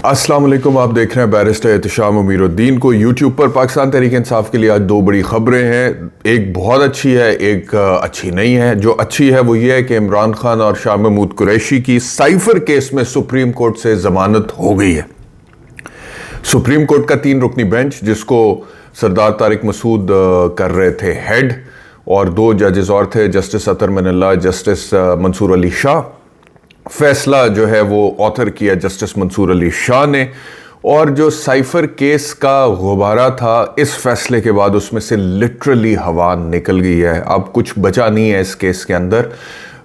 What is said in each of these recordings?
अस्सलाम वालेकुम। आप देख रहे हैं बैरिस्टर एहतिशाम अमीरुद्दीन को यूट्यूब पर। पाकिस्तान तहरीक इंसाफ के लिए आज दो बड़ी खबरें हैं, एक बहुत अच्छी है, एक अच्छी नहीं है। जो अच्छी है वो ये है कि इमरान खान और शाह महमूद कुरैशी की साइफर केस में सुप्रीम कोर्ट से जमानत हो गई है। सुप्रीम कोर्ट का 3 रुकनी बेंच, जिसको सरदार तारिक मसूद कर रहे थे हेड, और 2 जजेस और थे, जस्टिस अतर मिनल्लाह, जस्टिस मंसूर अली शाह। फैसला जो है वो ऑथर किया जस्टिस मंसूर अली शाह ने। और जो साइफर केस का गुब्बारा था, इस फैसले के बाद उसमें से लिटरली हवा निकल गई है। अब कुछ बचा नहीं है इस केस के अंदर।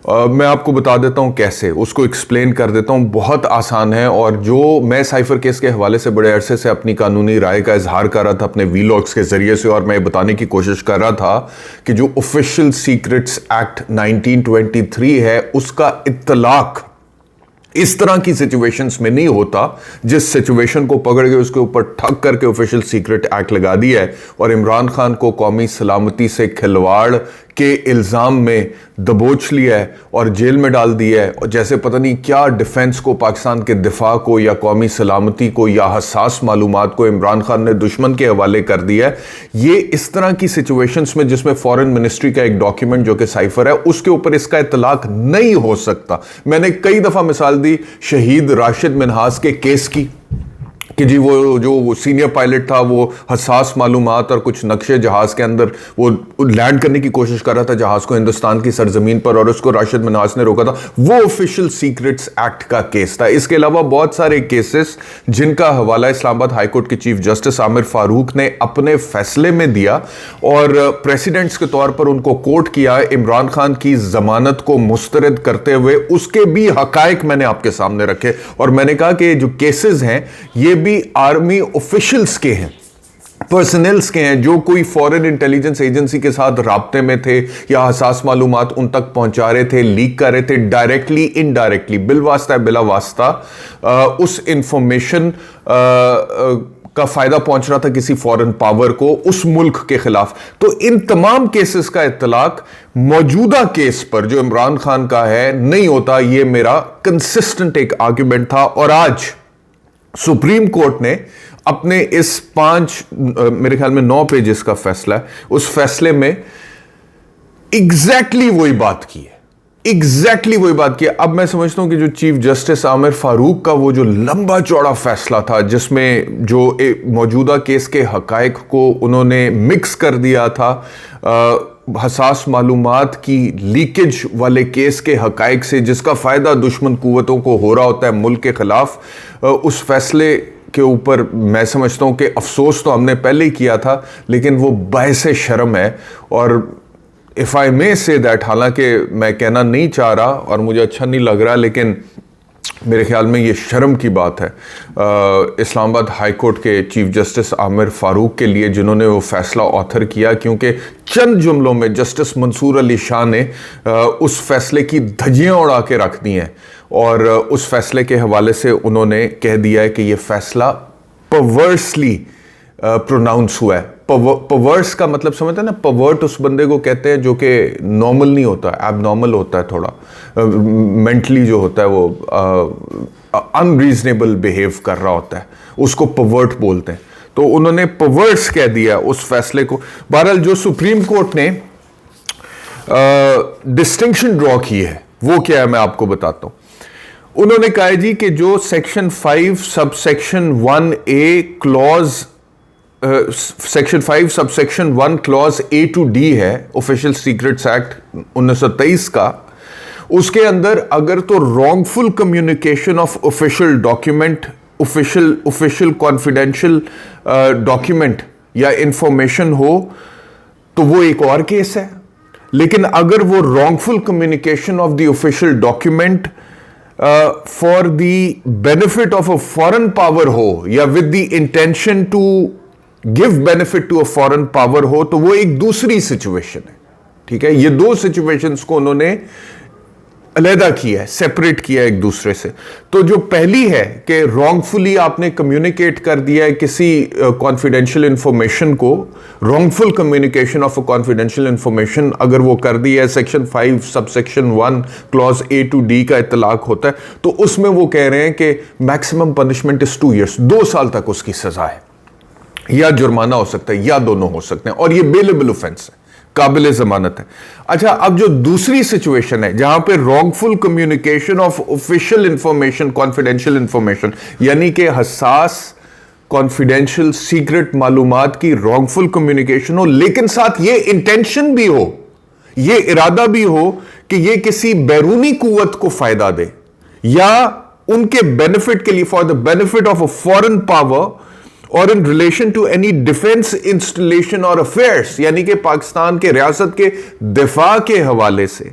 मैं आपको बता देता हूँ कैसे, उसको एक्सप्लेन कर देता हूँ। बहुत आसान है। और जो मैं साइफर केस के हवाले से बड़े अरसे से अपनी कानूनी राय का इजहार कर रहा था अपने वीलॉग्स के जरिए से, और मैं बताने की कोशिश कर रहा था कि जो ऑफिशियल सीक्रेट्स एक्ट 1923 है, उसका इत्तलाक इस तरह की सिचुएशंस में नहीं होता। जिस सिचुएशन को पकड़ के उसके ऊपर ठग करके ऑफिशियल सीक्रेट एक्ट लगा दिया है और इमरान खान को कौमी सलामती से खिलवाड़ के इल्ज़ाम में दबोच लिया है और जेल में डाल दिया है, और जैसे पता नहीं क्या डिफेंस को, पाकिस्तान के दिफा को, या कौमी सलामती को, या हसास मालूमात को इमरान खान ने दुश्मन के हवाले कर दिया है। ये इस तरह की सिचुएशंस में जिसमें फॉरेन मिनिस्ट्री का एक डॉक्यूमेंट जो कि साइफर है, उसके ऊपर इसका इतलाक नहीं हो सकता। मैंने कई दफा मिसाल दी शहीद राशिद मिन्हास के केस की कि जी वो सीनियर पायलट था, वो हसास मालूमात और कुछ नक्शे जहाज के अंदर वो लैंड करने की कोशिश कर रहा था जहाज को हिंदुस्तान की सरजमीन पर, और उसको राशिद मिन्हास ने रोका था। वो ऑफिशियल सीक्रेट्स एक्ट का केस था। इसके अलावा बहुत सारे केसेस जिनका हवाला इस्लामाबाद हाईकोर्ट के चीफ जस्टिस आमिर फारूक ने अपने फैसले में दिया, और प्रेसिडेंट्स के तौर पर उनको कोट किया इमरान खान की जमानत को मुस्तरद करते हुए। उसके भी हकायक मैंने आपके सामने रखे, और मैंने कहा कि जो केसेस हैं ये भी आर्मी ऑफिशियल्स के हैं, पर्सनल्स के हैं, जो कोई फॉरेन इंटेलिजेंस एजेंसी के साथ राब्ते में थे या हसास मालूमात उन तक पहुंचा रहे थे, लीक कर रहे थे, डायरेक्टली इनडायरेक्टली, बिलवास्ता बिला वास्ता उस इंफॉर्मेशन का फायदा पहुंच रहा था किसी फॉरेन पावर को उस मुल्क के खिलाफ। तो इन तमाम केसेस का इत्तलाक मौजूदा केस पर जो इमरान खान का है नहीं होता। यह मेरा कंसिस्टेंट एक आर्ग्यूमेंट था, और आज सुप्रीम कोर्ट ने अपने इस 5 मेरे ख्याल में 9 पेजेस का फैसला है, उस फैसले में एग्जैक्टली वही बात की है, एग्जैक्टली वही बात की है। अब मैं समझता हूं कि जो चीफ जस्टिस आमिर फारूक का वो जो लंबा चौड़ा फैसला था, जिसमें जो मौजूदा केस के हकायक को उन्होंने मिक्स कर दिया था हसास मालूमात की लीकेज वाले केस के हकायक से, जिसका फायदा दुश्मन कुव्वतों को हो रहा होता है मुल्क के खिलाफ, उस फैसले के ऊपर मैं समझता हूं कि अफसोस तो हमने पहले ही किया था, लेकिन वो बायसे शर्म है। और if I may say that, हालांकि मैं कहना नहीं चाह रहा और मुझे अच्छा नहीं लग रहा, लेकिन मेरे ख्याल में ये शर्म की बात है इस्लामाबाद हाई कोर्ट के चीफ जस्टिस आमिर फारूक के लिए, जिन्होंने वो फैसला ऑथर किया, क्योंकि चंद जुमलों में जस्टिस मंसूर अली शाह ने उस फैसले की धज्जियां उड़ा के रख दी हैं, और उस फैसले के हवाले से उन्होंने कह दिया है कि ये फैसला परवर्सली प्रोनाउंस हुआ है। परवर्स का मतलब समझते हैं ना, परवर्ट उस बंदे को कहते हैं जो कि नॉर्मल नहीं होता, एबनॉर्मल होता है, थोड़ा मेंटली जो होता है वो अनरीजनेबल बिहेव कर रहा होता है, उसको परवर्ट बोलते हैं। तो उन्होंने परवर्स कह दिया उस फैसले को। बहरहाल जो सुप्रीम कोर्ट ने डिस्टिंक्शन ड्रॉ की है वो क्या है, मैं आपको बताता हूं। उन्होंने कहा जी कि जो section 5 subsection 1A clause section 5 subsection 1 clause A to D है ऑफिशियल सीक्रेट्स एक्ट 1923 का, उसके अंदर अगर तो wrongful communication of official document, official confidential document या इंफॉर्मेशन हो तो वो एक और केस है। लेकिन अगर वो wrongful communication of the official document for the benefit of a foreign power हो, या with the intention to give benefit to a foreign power हो, तो वो एक दूसरी सिचुएशन है। ठीक है, ये 2 सिचुएशंस को उन्होंने अलहदा किया है, सेपरेट किया है एक दूसरे से। तो जो पहली है कि रॉन्गफुली आपने कम्युनिकेट कर दिया है किसी कॉन्फिडेंशियल इंफॉर्मेशन को, wrongful communication of a confidential information अगर वो कर दिया है, section 5 subsection 1 clause A to D का इतलाक होता है, तो उसमें वो कह रहे हैं कि मैक्सिमम पनिशमेंट इज 2 years, 2 साल तक उसकी सजा है, या जुर्माना हो सकता है, या दोनों हो सकते हैं, और ये बेलेबल ऑफेंस है, काबिल जमानत है। अच्छा, अब जो दूसरी सिचुएशन है जहां पे wrongful communication of official information, confidential information, यानी कि हसास कॉन्फिडेंशियल सीक्रेट मालूमात की रॉन्गफुल कम्युनिकेशन हो, लेकिन साथ ये इंटेंशन भी हो, ये इरादा भी हो कि ये किसी बैरूनी कुव्वत को फायदा दे या उनके बेनिफिट के लिए, for the benefit of a foreign power और in relation to any defence installation और अफेयर्स, यानी कि पाकिस्तान के रियासत के दिफा के हवाले से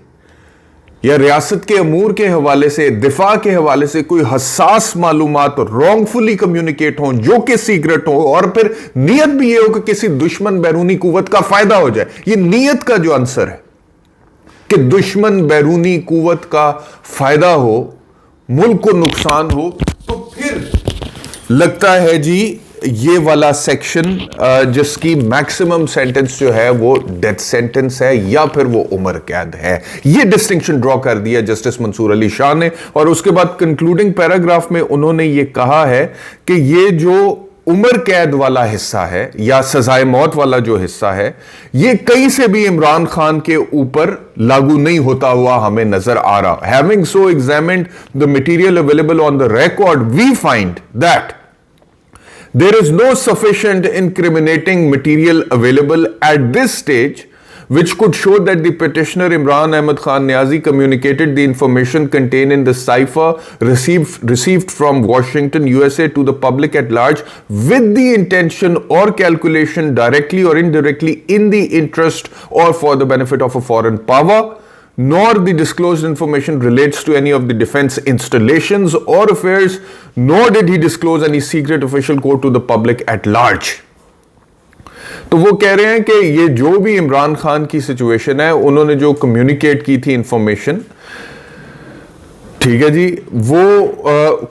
या रियासत के अमूर के हवाले से, दिफा के हवाले से कोई हसास मालूमात रॉन्गफुली कम्युनिकेट हो जो कि सीक्रेट हो, और फिर नीयत भी ये हो कि किसी दुश्मन बैरूनी कुव्वत का फायदा हो जाए। ये नीयत का जो आंसर है कि दुश्मन बैरूनी कुव्वत का फायदा हो, मुल्क को नुकसान हो, तो फिर लगता है जी ये वाला सेक्शन जिसकी मैक्सिमम सेंटेंस जो है वो डेथ सेंटेंस है या फिर वो उम्र कैद है। ये डिस्टिंक्शन ड्रॉ कर दिया जस्टिस मंसूर अली शाह ने, और उसके बाद कंक्लूडिंग पैराग्राफ में उन्होंने ये कहा है कि ये जो उम्र कैद वाला हिस्सा है या सजाए मौत वाला जो हिस्सा है, ये कहीं से भी इमरान खान के ऊपर लागू नहीं होता हुआ हमें नजर आ रहा। Having so examined the material available on the record, we find that there is no sufficient incriminating material available at this stage which could show that the petitioner Imran Ahmad Khan Niazi communicated the information contained in the cipher received from Washington, USA to the public at large with the intention or calculation directly or indirectly in the interest or for the benefit of a foreign power, nor the disclosed information relates to any of the defense installations or affairs, nor did he disclose any secret official code to the public at large. तो वो कह रहे हैं कि ये जो भी इमरान खान की सिचुएशन है, उन्होंने जो कम्युनिकेट की थी इंफॉर्मेशन, ठीक है जी, वो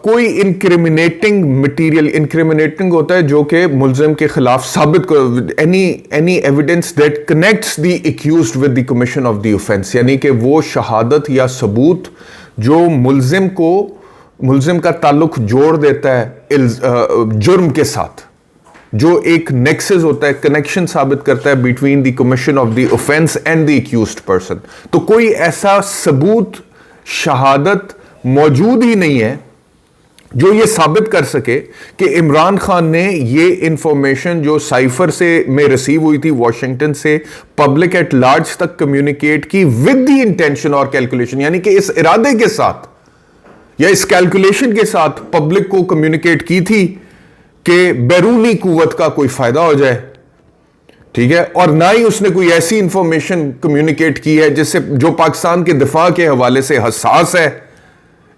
कोई इंक्रिमिनेटिंग मटेरियल, इंक्रिमिनेटिंग होता है जो कि मुल्जिम के खिलाफ साबित कर, any evidence that connects the accused with the commission of the offence, यानी कि वो शहादत या सबूत जो मुल्जिम का ताल्लुक जोड़ देता है जुर्म के साथ, जो एक नेक्सस होता है, कनेक्शन साबित करता है between the commission of the offence and the accused person. तो कोई ऐसा सबूत, शहादत मौजूद ही नहीं है जो ये साबित कर सके कि इमरान खान ने ये इंफॉर्मेशन जो साइफर से में रिसीव हुई थी वॉशिंगटन से, पब्लिक एट लार्ज तक कम्युनिकेट की विद द इंटेंशन और कैलकुलेशन, यानी कि इस इरादे के साथ या इस कैलकुलेशन के साथ पब्लिक को कम्युनिकेट की थी कि बैरूनी कुव्वत का कोई फायदा हो जाए, ठीक है, और ना ही उसने कोई ऐसी इंफॉर्मेशन कम्युनिकेट की है जिससे जो पाकिस्तान के दिफा के हवाले से हसास है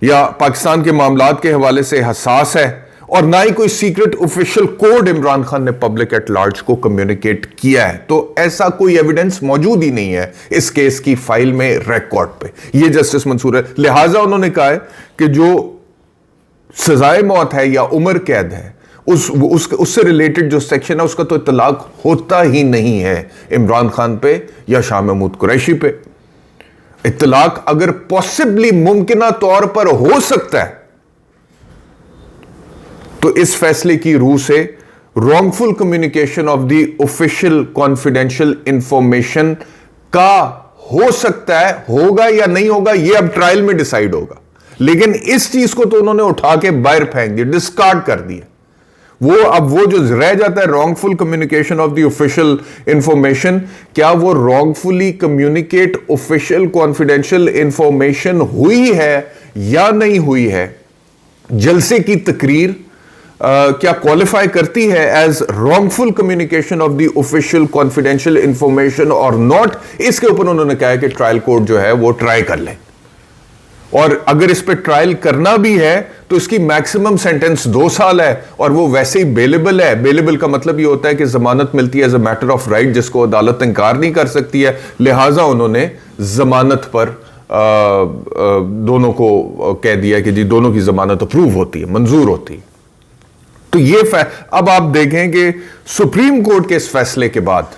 या पाकिस्तान के मामलात के हवाले से हसास है, और ना ही कोई secret official code Imran Khan ने पब्लिक एट लार्ज को कम्युनिकेट किया है। तो ऐसा कोई एविडेंस मौजूद ही नहीं है इस केस की फाइल में, रिकॉर्ड पे। ये जस्टिस मंसूर है, लिहाजा उन्होंने कहा है कि जो सजाए मौत है या उम्र कैद है, उससे रिलेटेड जो सेक्शन है उसका तो इतलाक होता ही नहीं है इमरान खान पे या शाह महमूद कुरैशी पे। इतलाक अगर पॉसिबली मुमकिना तौर पर हो सकता है तो इस फैसले की रूह से wrongful communication of the official confidential information का हो सकता है, होगा या नहीं होगा ये अब ट्रायल में डिसाइड होगा, लेकिन इस चीज को तो उन्होंने उठा के बाहर फेंक दिया, डिस्कार्ड कर दिया। अब वो जो रह जाता है wrongful communication of the official information, क्या वो wrongfully communicate official confidential information हुई है या नहीं हुई है, जलसे की तकरीर क्या क्वालिफाई करती है as wrongful communication of the official confidential information और नॉट, इसके ऊपर उन्होंने कहा है कि ट्रायल कोर्ट जो है वो ट्राई कर ले, और अगर इस पे ट्रायल करना भी है तो इसकी मैक्सिमम सेंटेंस 2 साल है, और वो वैसे ही बेलेबल है। बेलेबल का मतलब ये होता है कि जमानत मिलती है as a matter of right, जिसको अदालत इनकार नहीं कर सकती है, लिहाजा उन्होंने जमानत पर दोनों को कह दिया कि जी दोनों की जमानत अप्रूव होती है, मंजूर होती है। तो ये अब आप देखें कि सुप्रीम कोर्ट के इस फैसले के बाद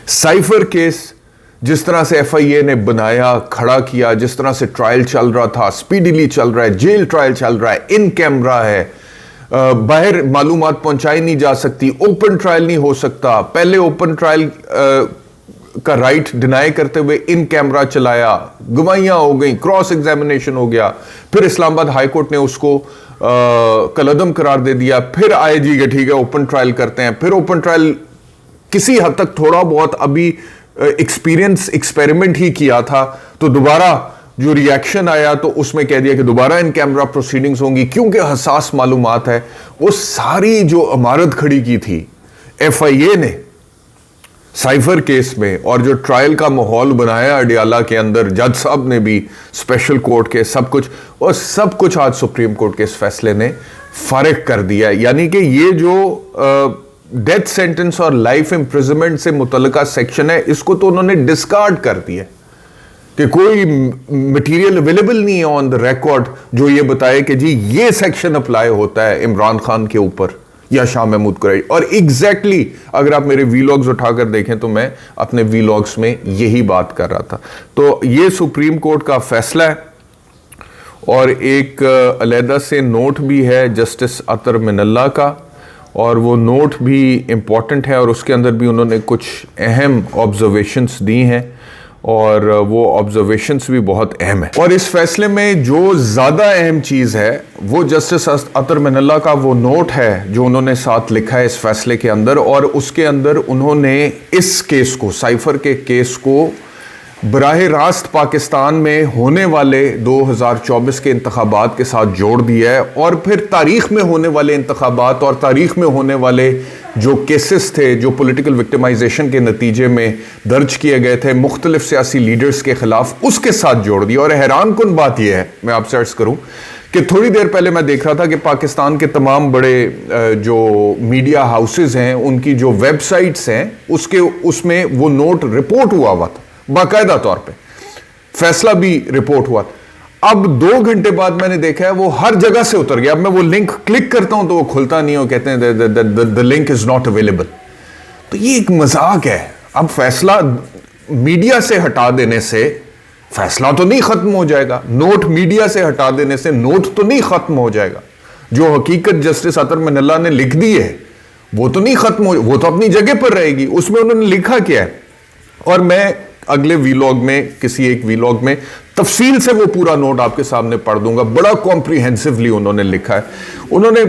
साइफर केस जिस तरह से एफआईए ने बनाया, खड़ा किया, जिस तरह से ट्रायल चल रहा था, स्पीडीली चल रहा है, जेल ट्रायल चल रहा है, इन कैमरा है, बाहर मालूमात पहुंचाई नहीं जा सकती, ओपन ट्रायल नहीं हो सकता, पहले ओपन ट्रायल का राइट डिनाई करते हुए इन कैमरा चलाया, गवाहियां हो गई, क्रॉस एग्जामिनेशन हो गया, फिर इस्लामाबाद हाई कोर्ट ने उसको कलअदम करार दे दिया, फिर आए जी के ठीक है ओपन ट्रायल करते हैं, फिर ओपन ट्रायल किसी हद तक थोड़ा बहुत अभी एक्सपेरिमेंट ही किया था, तो दोबारा जो रिएक्शन आया तो उसमें कह दिया कि दोबारा इन कैमरा प्रोसीडिंग्स होंगी क्योंकि हसास मालूमात है। वो सारी जो इमारत खड़ी की थी एफआईए ने साइफर केस में, और जो ट्रायल का माहौल बनाया अडियाला के अंदर, जज साहब ने भी, स्पेशल कोर्ट के सब कुछ, और सब कुछ आज सुप्रीम कोर्ट के इस फैसले ने फारिग कर दिया। यानी कि ये जो डेथ सेंटेंस और लाइफ इम्प्रिजनमेंट से मुतल्लिका सेक्शन है, इसको तो उन्होंने डिस्कार्ड कर दिया कि कोई मटेरियल अवेलेबल नहीं है ऑन द रिकॉर्ड जो ये बताए कि जी ये सेक्शन अप्लाई होता है इमरान खान के ऊपर या शाह महमूद कुरैशी। और एग्जैक्टली अगर आप मेरे वीलॉग्स उठाकर देखें तो मैं अपने वीलॉग्स में यही बात कर रहा था। तो ये सुप्रीम कोर्ट का फैसला है, और एक अलहदा से नोट भी है जस्टिस अतर मिनल्ला का, और वो नोट भी इम्पॉर्टेंट है, और उसके अंदर भी उन्होंने कुछ अहम ऑब्जर्वेशंस दी हैं, और वो ऑब्जर्वेशंस भी बहुत अहम है। और इस फैसले में जो ज़्यादा अहम चीज़ है वो जस्टिस अतर मिनल्ला का वो नोट है जो उन्होंने साथ लिखा है इस फैसले के अंदर, और उसके अंदर उन्होंने इस केस को, साइफर के केस को बराह रास्त पाकिस्तान में होने वाले 2024 के इंतखाबात के साथ जोड़ दिया है, और फिर तारीख में होने वाले इंतखाबात और तारीख में होने वाले जो केसेस थे जो पॉलिटिकल विक्टिमाइजेशन के नतीजे में दर्ज किए गए थे मुख्तलिफ सियासी लीडर्स के खिलाफ, उसके साथ जोड़ दिया। और हैरान कुन बात यह है, मैं आपसे अर्ज करूं कि थोड़ी देर पहले मैं देख रहा था कि पाकिस्तान के तमाम बड़े जो मीडिया हाउसेज हैं उनकी जो वेबसाइट्स हैं उसमें वो नोट रिपोर्ट हुआ था बाकायदा तौर पे, फैसला भी रिपोर्ट हुआ। अब 2 घंटे बाद मैंने देखा है वो हर जगह से उतर गया। अब मैं वो लिंक क्लिक करता हूं तो वो खुलता नहीं है, कहते हैं the link is not available. तो ये एक मजाक है। अब फैसला मीडिया से हटा देने से फैसला तो नहीं खत्म हो जाएगा, नोट मीडिया से हटा देने से नोट तो नहीं खत्म हो जाएगा। जो हकीकत जस्टिस अतर मिनल्ला ने लिख दी है वो तो नहीं खत्म हो, वो तो अपनी जगह पर रहेगी। उसमें उन्होंने लिखा क्या है, और मैं अगले वीलॉग में, किसी एक वीलॉग में तफसील से वो पूरा नोट आपके सामने पढ़ दूंगा। बड़ा कॉम्प्रिहेंसिवली उन्होंने लिखा है। उन्होंने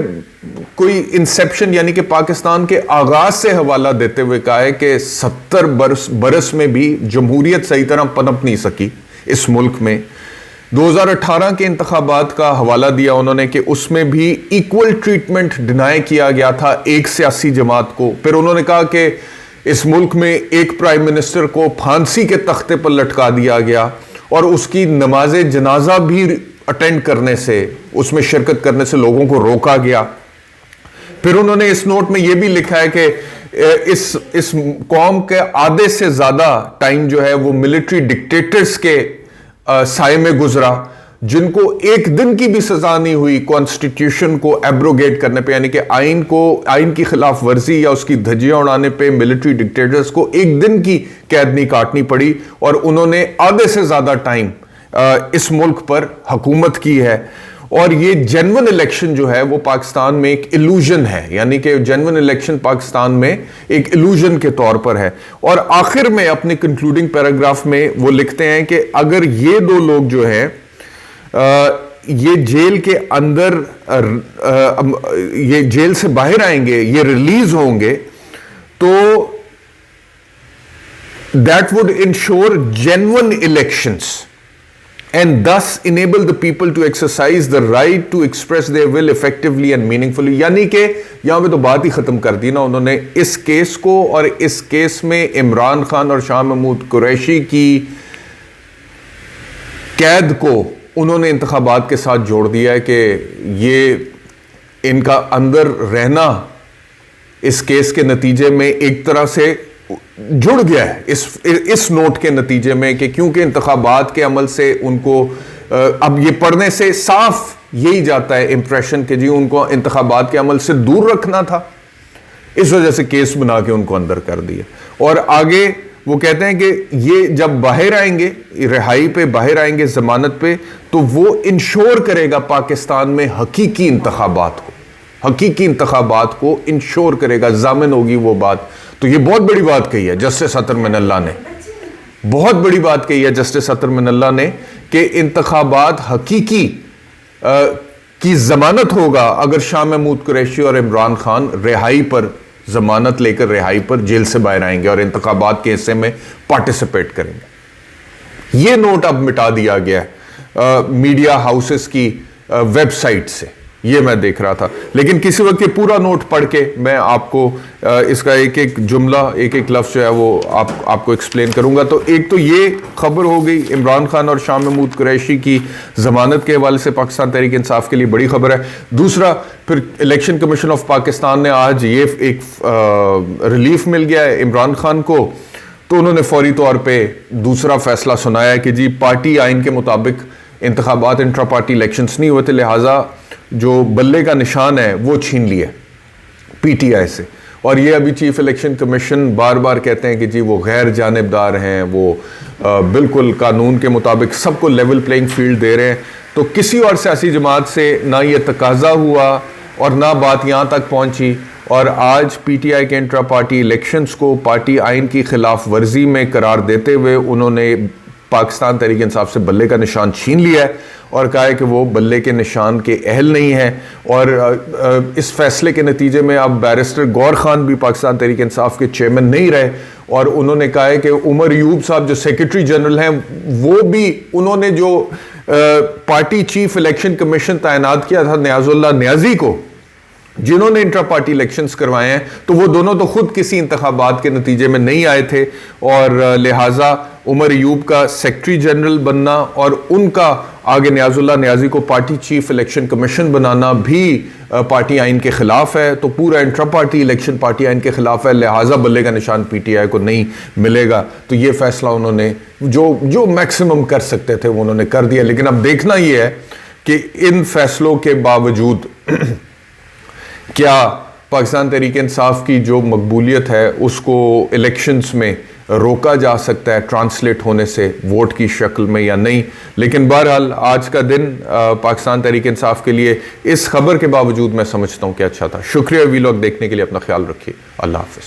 कोई इंसेप्शन यानी कि पाकिस्तान के आगाज से हवाला देते हुए कहा है कि 70 बरस में भी जमहूरियत सही तरह पनप नहीं सकी इस मुल्क में। 2018 के इंतखाबात का हवाला दिया उन्होंने कि उसमें भी इक्वल ट्रीटमेंट डिनाई किया गया था एक सियासी जमात को। फिर उन्होंने कहा कि इस मुल्क में एक प्राइम मिनिस्टर को फांसी के तख्ते पर लटका दिया गया और उसकी नमाज जनाजा भी अटेंड करने से, उसमें शिरकत करने से लोगों को रोका गया। फिर उन्होंने इस नोट में यह भी लिखा है कि इस कौम के आधे से ज्यादा टाइम जो है वो मिलिट्री डिक्टेटर्स के साए में गुजरा, जिनको एक दिन की भी सजा नहीं हुई कॉन्स्टिट्यूशन को एब्रोगेट करने पे, यानी कि आइन की खिलाफ वर्जी या उसकी धज्जियां उड़ाने पे मिलिट्री डिक्टेटर्स को एक दिन की कैद नहीं काटनी पड़ी, और उन्होंने आधे से ज्यादा टाइम इस मुल्क पर हुकूमत की है। और ये जेन्युइन इलेक्शन जो है वो पाकिस्तान में एक इल्यूजन है, यानी कि जेन्युइन इलेक्शन पाकिस्तान में एक इल्यूजन के तौर पर है। और आखिर में अपने कंक्लूडिंग पैराग्राफ में वो लिखते हैं कि अगर ये दो लोग जो है ये जेल के अंदर, ये जेल से बाहर आएंगे, ये रिलीज होंगे, तो that would ensure genuine elections and thus enable the people to exercise the right to express their will effectively and meaningfully। यानी कि यहां पे तो बात ही खत्म कर दी ना उन्होंने इस केस को, और इस केस में इमरान खान और शाह महमूद कुरैशी की कैद को उन्होंने इंतखाबात के साथ जोड़ दिया है कि ये इनका अंदर रहना इस केस के नतीजे में एक तरह से जुड़ गया है इस नोट के नतीजे में कि क्योंकि इंतखाबात के अमल से उनको अब ये पढ़ने से साफ यही जाता है इंप्रेशन कि जी उनको इंतखाबात के अमल से दूर रखना था, इस वजह से केस बना के उनको अंदर कर दिया। और आगे वो कहते हैं कि ये जब बाहर आएंगे, रिहाई पे बाहर आएंगे जमानत पे, तो वो इंश्योर करेगा पाकिस्तान में हकीकी इंतखाबात को इंश्योर करेगा, जामिन होगी वो बात। तो ये बहुत बड़ी बात कही है जस्टिस अतर मिनल्ला ने, बहुत बड़ी बात कही है जस्टिस अतर मिनल्ला ने कि इंतखाबात हकीकी की जमानत होगा अगर शाह महमूद कुरैशी और इमरान खान रिहाई पर, जमानत लेकर रिहाई पर जेल से बाहर आएंगे और इंतखाबात के हिस्से में पार्टिसिपेट करेंगे। यह नोट अब मिटा दिया गया है मीडिया हाउसेस की वेबसाइट से, ये मैं देख रहा था। लेकिन किसी वक्त ये पूरा नोट पढ़ के मैं आपको इसका एक एक जुमला, एक एक लफ्ज़ जो है वो आपको एक्सप्लेन करूंगा। तो एक तो ये खबर हो गई इमरान खान और शाह महमूद कुरैशी की ज़मानत के हवाले से, पाकिस्तान तहरीक इंसाफ के लिए बड़ी खबर है। दूसरा, फिर इलेक्शन कमीशन ऑफ पाकिस्तान ने आज ये एक रिलीफ मिल गया है इमरान खान को, तो उन्होंने फौरी तौर पर दूसरा फैसला सुनाया कि जी पार्टी आइन के मुताबिक इंतखाबात इंट्रा पार्टी इलेक्शंस नहीं हुए थे, लिहाजा जो बल्ले का निशान है वो छीन लिया पीटीआई से। और ये अभी चीफ इलेक्शन कमीशन बार बार कहते हैं कि जी वो गैर जानिबदार हैं, वो बिल्कुल कानून के मुताबिक सबको लेवल प्लेइंग फील्ड दे रहे हैं। तो किसी और सियासी जमात से ना ये तकाजा हुआ और ना बात यहाँ तक पहुँची, और आज पीटीआई के इंट्रा पार्टी इलेक्शंस को पार्टी आइन की खिलाफ वर्जी में करार देते हुए उन्होंने पाकिस्तान तहरीक इंसाफ से बल्ले का निशान छीन लिया है और कहा है कि वो बल्ले के निशान के अहल नहीं है। और इस फैसले के नतीजे में अब बैरिस्टर गौर खान भी पाकिस्तान तहरीक इंसाफ के चेयरमैन नहीं रहे, और उन्होंने कहा है कि उमर यूब साहब जो सेक्रेटरी जनरल हैं, वो भी उन्होंने जो पार्टी चीफ इलेक्शन कमीशन तैनात किया था नियाजुल्लाह नियाजी को, जिन्होंने इंट्रा पार्टी इलेक्शंस करवाए हैं, तो वो दोनों तो खुद किसी इंतखाबात के नतीजे में नहीं आए थे, और लिहाजा उमर यूब का सेक्रेटरी जनरल बनना और उनका आगे नियाजुल्लाह नियाजी को पार्टी चीफ इलेक्शन कमीशन बनाना भी पार्टी आइन के खिलाफ है। तो पूरा इंट्रा पार्टी इलेक्शन पार्टी आइन के खिलाफ है, लिहाजा बल्ले का निशान पीटीआई को नहीं मिलेगा। तो ये फैसला उन्होंने जो मैक्सिमम कर सकते थे वो उन्होंने कर दिया। लेकिन अब देखना यह है कि इन फैसलों के बावजूद क्या पाकिस्तान तहरीक इंसाफ की जो मकबूलियत है उसको इलेक्शंस में रोका जा सकता है ट्रांसलेट होने से वोट की शक्ल में या नहीं। लेकिन बहरहाल आज का दिन पाकिस्तान तहरीक इंसाफ के लिए इस खबर के बावजूद मैं समझता हूँ कि अच्छा था। शुक्रिया वीलॉग देखने के लिए, अपना ख्याल रखिए, अल्लाह हाफ़िज़।